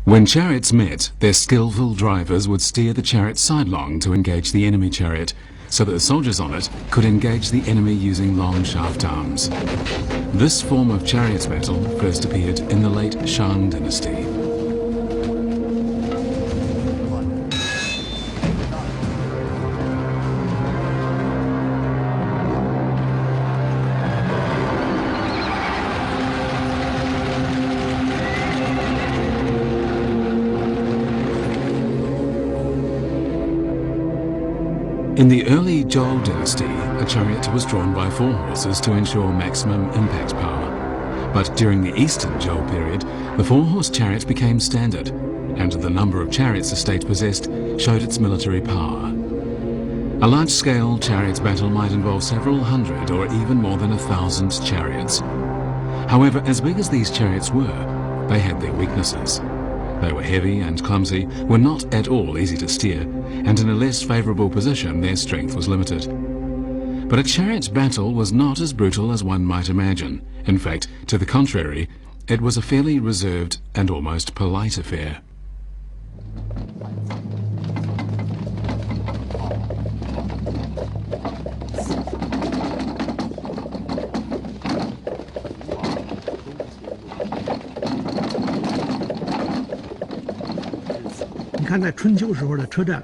When chariots met, their skillful drivers would steer the chariot sidelong to engage the enemy chariot, so that the soldiers on it could engage the enemy using long shaft arms. This form of chariot battle first appeared in the late Shang Dynasty. In the early Zhou dynasty, a chariot was drawn by 4 horses to ensure maximum impact power. But during the Eastern Zhou period, the 4-horse chariot became standard, and the number of chariots a state possessed showed its military power. A large-scale chariot battle might involve several hundred or even more than 1,000 chariots. However, as big as these chariots were, they had their weaknesses. They were heavy and clumsy, were not at all easy to steer, and in a less favourable position their strength was limited. But a chariot battle was not as brutal as one might imagine. In fact, to the contrary, it was a fairly reserved and almost polite affair. “你看，在春秋时候的车站，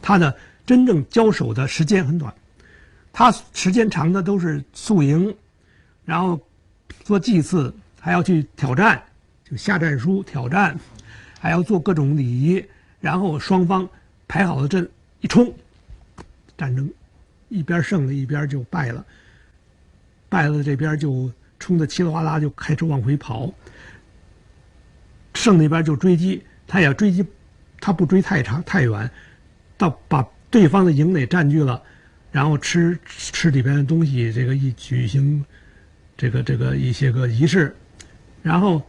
它的真正交手的时间很短，它时间长的都是宿营，然后做祭祀，还要去挑战，就下战书挑战，还要做各种礼仪，然后双方排好了阵一冲，战争一边胜了一边就败了，败了这边就冲得稀里哗啦就开始往回跑，胜那边就追击，他也追击。”他不追太长太远，到把对方的营垒占据了，然后吃里边的东西，这个一举行这个一些个仪式，然后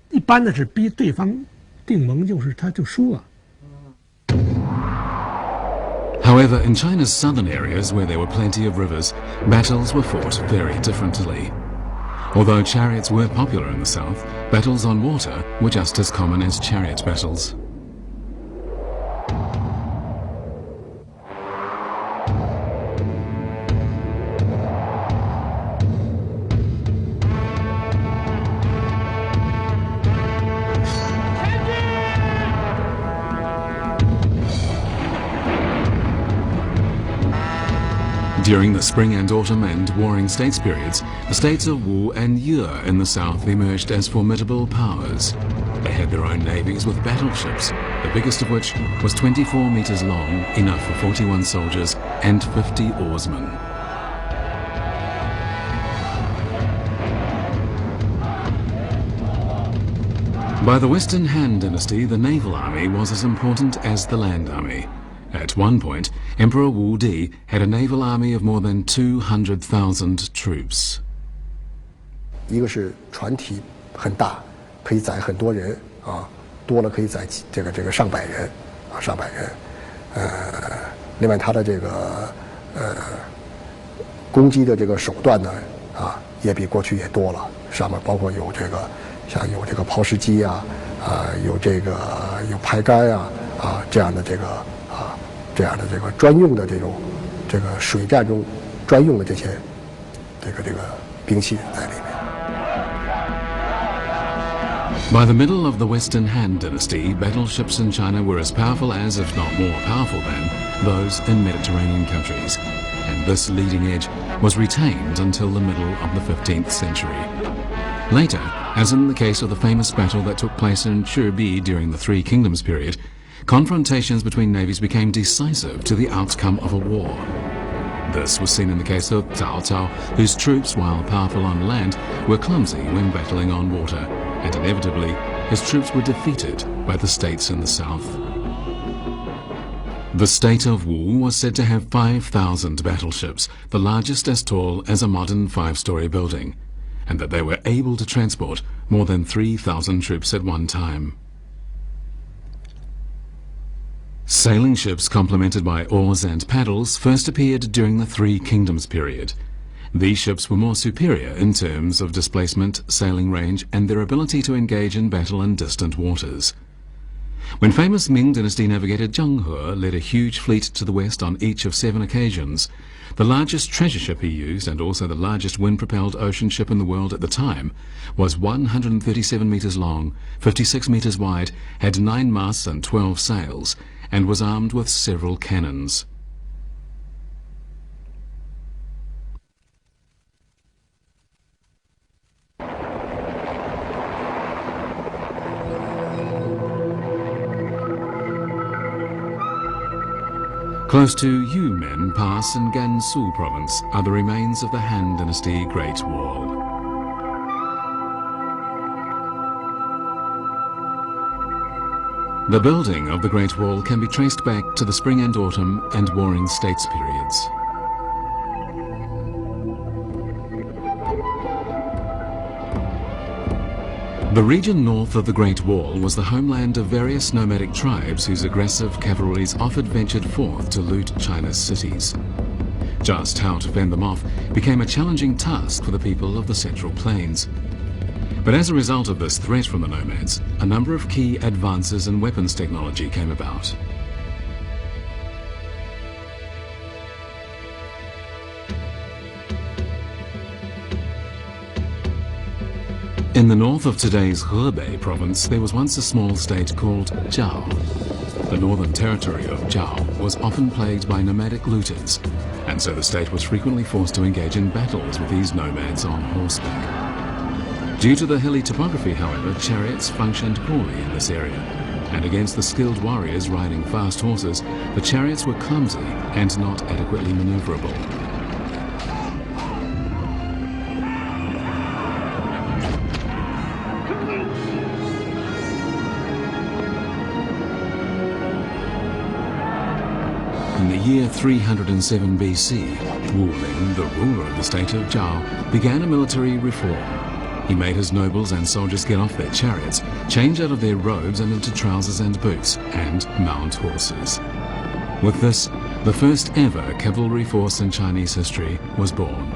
一般的是逼对方定盟，就是他就输了。However, in China's southern areas, where there were plenty of rivers, battles were fought very differently. Although chariots were popular in the south, battles on water were just as common as chariot battles. During the spring and autumn and warring states periods, the states of Wu and Ye in the south emerged as formidable powers. They had their own navies with battleships, the biggest of which was 24 meters long, enough for 41 soldiers and 50 oarsmen. By the Western Han Dynasty, the naval army was as important as the land army. At one point, Emperor Wu Di had a naval army of more than 200,000 troops. 一个是船体很大，可以载很多人啊，多了可以载这个上百人啊，上百人。另外它的这个攻击的这个手段呢啊，也比过去也多了。上面包括有这个像有这个抛石机啊，有这个有排杆啊这样的这个。这样的这个专用的这个水战中专用的这些这个兵器在里面。By the middle of the Western Han Dynasty, battleships in China were as powerful as, if not more powerful than, those in Mediterranean countries, and this leading edge was retained until the middle of the 15th century. Later, as in the case of the famous battle that took place in Chirbi during the Three Kingdoms period, confrontations between navies became decisive to the outcome of a war. This was seen in the case of Cao Cao, whose troops, while powerful on land, were clumsy when battling on water, and inevitably his troops were defeated by the states in the south. The state of Wu was said to have 5,000 battleships, the largest as tall as a modern 5-story building, and that they were able to transport more than 3,000 troops at one time. Sailing ships complemented by oars and paddles first appeared during the Three Kingdoms period, These ships were more superior in terms of displacement, sailing range, and their ability to engage in battle in distant waters. When famous Ming Dynasty navigator Zheng He led a huge fleet to the west on each of 7 occasions, the largest treasure ship he used, and also the largest wind-propelled ocean ship in the world at the time, was 137 meters long, 56 meters wide, had 9 masts and 12 sails, and was armed with several cannons. Close to Yumen Pass in Gansu province are the remains of the Han Dynasty Great Wall. The building of the Great Wall can be traced back to the Spring and Autumn and Warring States periods. The region north of the Great Wall was the homeland of various nomadic tribes whose aggressive cavalries often ventured forth to loot China's cities. Just how to fend them off became a challenging task for the people of the Central Plains. But as a result of this threat from the nomads, a number of key advances in weapons technology came about. In the north of today's Hebei province, there was once a small state called Zhao. The northern territory of Zhao was often plagued by nomadic looters, and so the state was frequently forced to engage in battles with these nomads on horseback. Due to the hilly topography, however, chariots functioned poorly in this area, and against the skilled warriors riding fast horses, the chariots were clumsy and not adequately maneuverable. In the year 307 BC, Wu Ling, the ruler of the state of Zhao, began a military reform. He made his nobles and soldiers get off their chariots, change out of their robes and into trousers and boots, and mount horses. With this, the first ever cavalry force in Chinese history was born.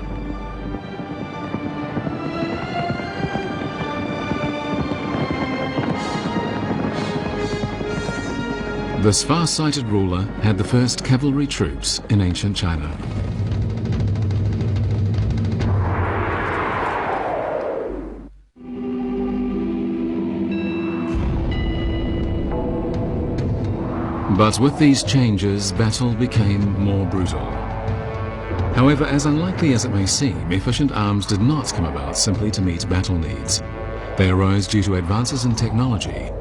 This far-sighted ruler had the first cavalry troops in ancient China. But with these changes, battle became more brutal. However, as unlikely as it may seem, efficient arms did not come about simply to meet battle needs. They arose due to advances in technology.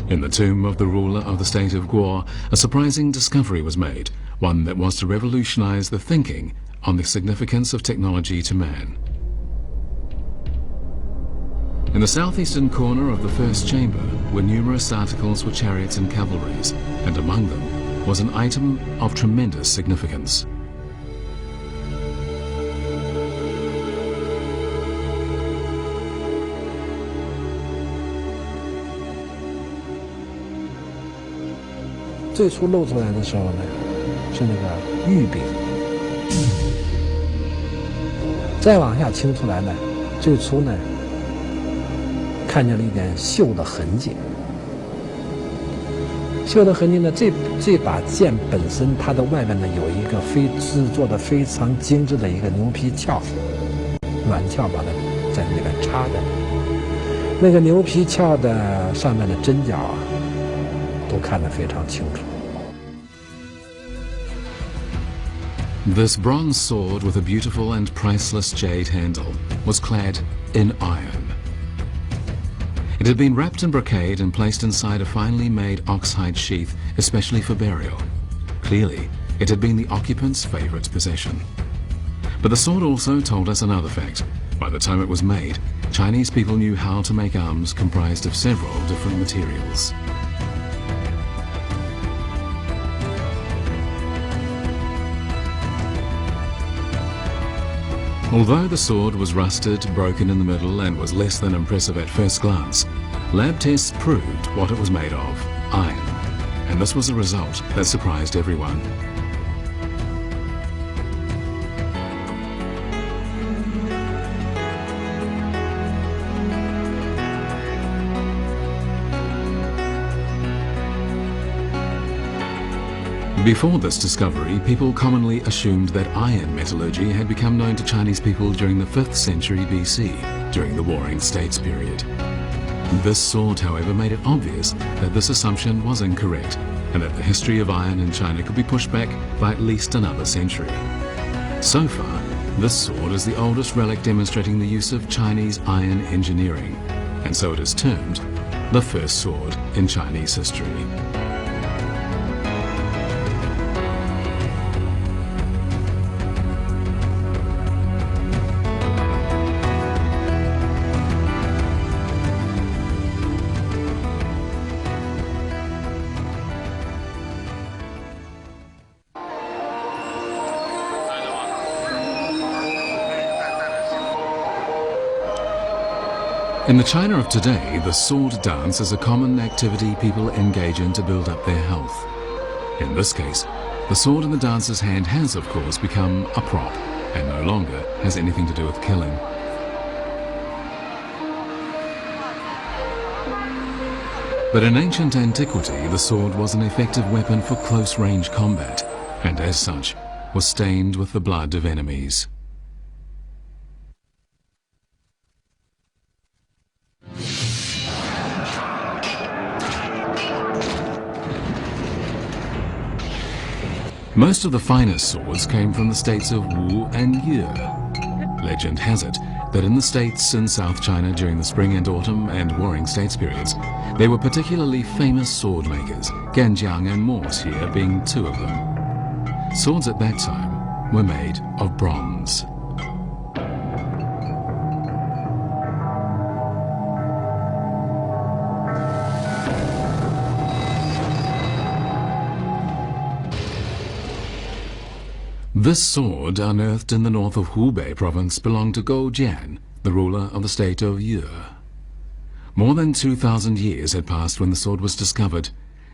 In the tomb of the ruler of the state of Guo, a surprising discovery was made, one that was to revolutionize the thinking on the significance of technology to man. In the southeastern corner of the first chamber were numerous articles for chariots and cavalries, and among them was an item of tremendous significance.最初露出来的时候呢，是那个玉柄。再往下清出来呢，最初呢，看见了一点绣的痕迹。绣的痕迹呢，这把剑本身它的外面呢有一个制作的非常精致的一个牛皮鞘，软鞘把它在里面插的。那个牛皮鞘的上面的针脚啊，都看得非常清楚。This bronze sword with a beautiful and priceless jade handle was clad in iron. It had been wrapped in brocade and placed inside a finely made oxhide sheath, especially for burial. Clearly, it had been the occupant's favorite possession. But the sword also told us another fact. By the time it was made, Chinese people knew how to make arms comprised of several different materials. Although the sword was rusted, broken in the middle, and was less than impressive at first glance, lab tests proved what it was made of: iron. And this was a result that surprised everyone. Before this discovery, people commonly assumed that iron metallurgy had become known to Chinese people during the 5th century BC, during the Warring States period. This sword, however, made it obvious that this assumption was incorrect, and that the history of iron in China could be pushed back by at least another century. So far, this sword is the oldest relic demonstrating the use of Chinese iron engineering, and so it is termed the first sword in Chinese history. In the China of today, the sword dance is a common activity people engage in to build up their health. In this case, the sword in the dancer's hand has, of course, become a prop and no longer has anything to do with killing. But in ancient antiquity, the sword was an effective weapon for close-range combat, and as such, was stained with the blood of enemies. Most of the finest swords came from the states of Wu and Yue. Legend has it that in the states in South China during the spring and autumn and Warring States periods, there were particularly famous sword makers, Ganjiang and Mo Xie being two of them. Swords at that time were made of bronze. This sword, unearthed in the north of Hubei province, belonged to Go Jian, the ruler of the state of Yue. More than 2,000 years had passed when the sword was discovered,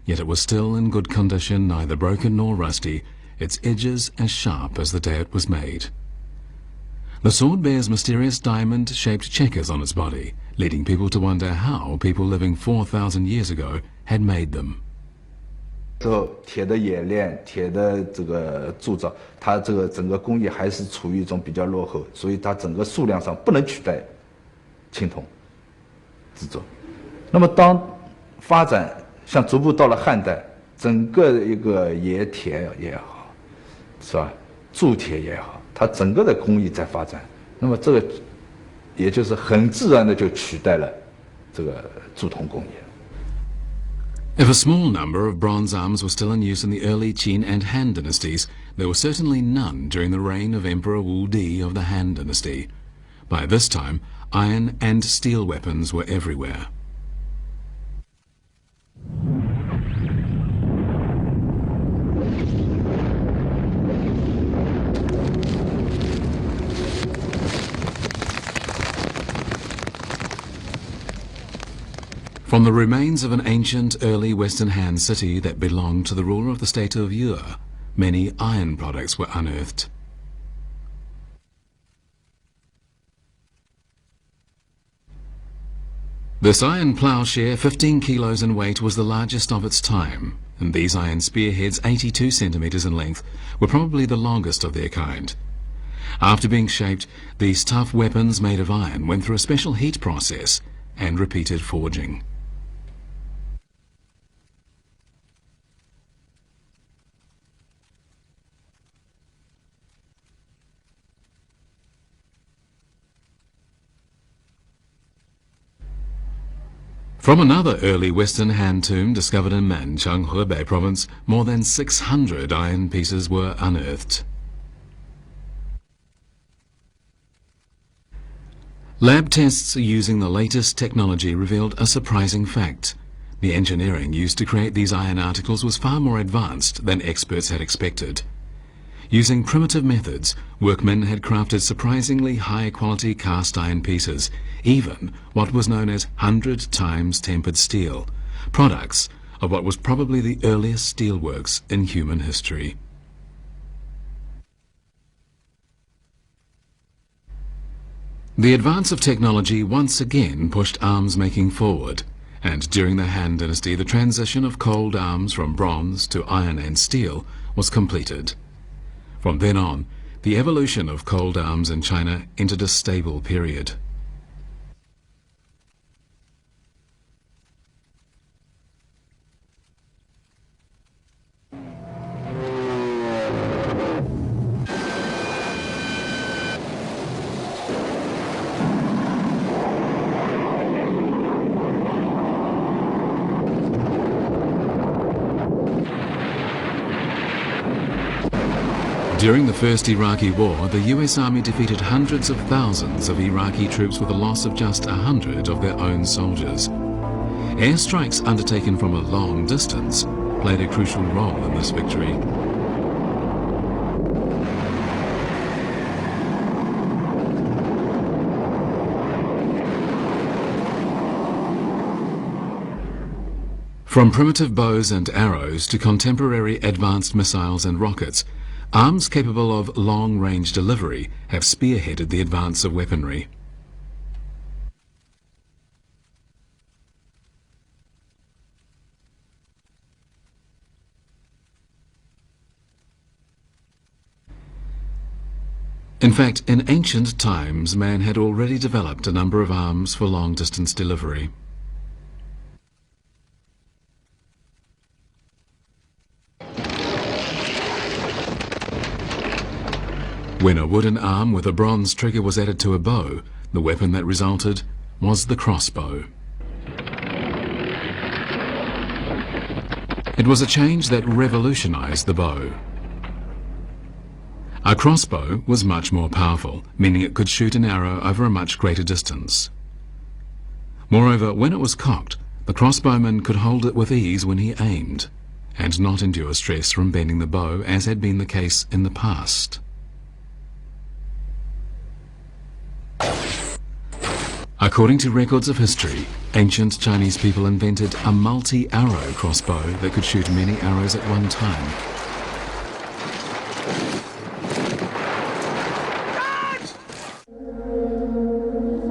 yet it was still in good condition, neither broken nor rusty, its edges as sharp as the day it was made. The sword bears mysterious diamond-shaped checkers on its body, leading people to wonder how people living 4,000 years ago had made them. 之后，铁的冶炼、铁的这个铸造，它这个整个工艺还是处于一种比较落后，所以它整个数量上不能取代青铜制作。那么当发展像逐步到了汉代，整个一个冶铁也好，是吧？铸铁也好，它整个的工艺在发展，那么这个也就是很自然的就取代了这个铸铜工艺。 If a small number of bronze arms were still in use in the early Qin and Han dynasties, there were certainly none during the reign of Emperor Wu Di of the Han dynasty. By this time, iron and steel weapons were everywhere. From the remains of an ancient early Western Han city that belonged to the ruler of the state of Yue, many iron products were unearthed. This iron plowshare, 15 kilos in weight, was the largest of its time, and these iron spearheads, 82 centimeters in length, were probably the longest of their kind. After being shaped, these tough weapons made of iron went through a special heat process and repeated forging. From another early Western Han tomb discovered in Manchang, Hebei province, more than 600 iron pieces were unearthed. Lab tests using the latest technology revealed a surprising fact. The engineering used to create these iron articles was far more advanced than experts had expected. Using primitive methods, workmen had crafted surprisingly high-quality cast iron pieces, even what was known as 100 times tempered steel, products of what was probably the earliest steelworks in human history. The advance of technology once again pushed arms making forward, And during the Han Dynasty, the transition of cold arms from bronze to iron and steel was completed. From then on, the evolution of cold arms in China entered a stable period. During the First Iraqi War, the US Army defeated hundreds of thousands of Iraqi troops with a loss of just 100 of their own soldiers. Airstrikes undertaken from a long distance played a crucial role in this victory. From primitive bows and arrows to contemporary advanced missiles and rockets, arms capable of long-range delivery have spearheaded the advance of weaponry. In fact, in ancient times, man had already developed a number of arms for long-distance delivery. When a wooden arm with a bronze trigger was added to a bow, the weapon that resulted was the crossbow. It was a change that revolutionized the bow. A crossbow was much more powerful, meaning it could shoot an arrow over a much greater distance. Moreover, when it was cocked, the crossbowman could hold it with ease when he aimed, and not endure stress from bending the bow as had been the case in the past. According to records of history, ancient Chinese people invented a multi-arrow crossbow that could shoot many arrows at one time.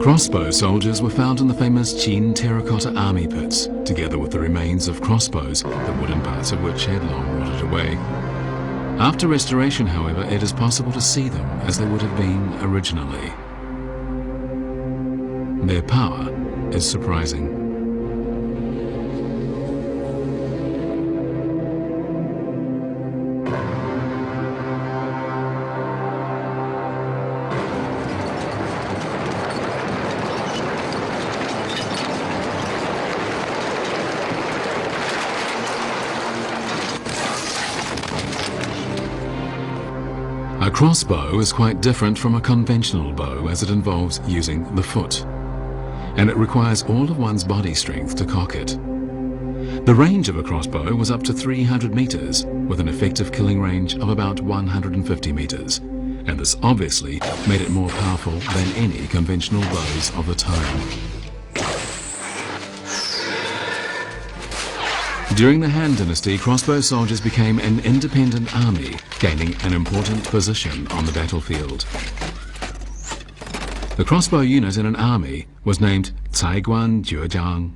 Crossbow soldiers were found in the famous Qin terracotta army pits, together with the remains of crossbows, the wooden parts of which had long rotted away. After restoration, however, it is possible to see them as they would have been originally. Their power is surprising. A crossbow is quite different from a conventional bow as it involves using the foot, and it requires all of one's body strength to cock it. The range of a crossbow was up to 300 meters, with an effective killing range of about 150 meters, and this obviously made it more powerful than any conventional bows of the time. During the Han Dynasty, crossbow soldiers became an independent army, gaining an important position on the battlefield. The crossbow unit in an army was named 才官绝将,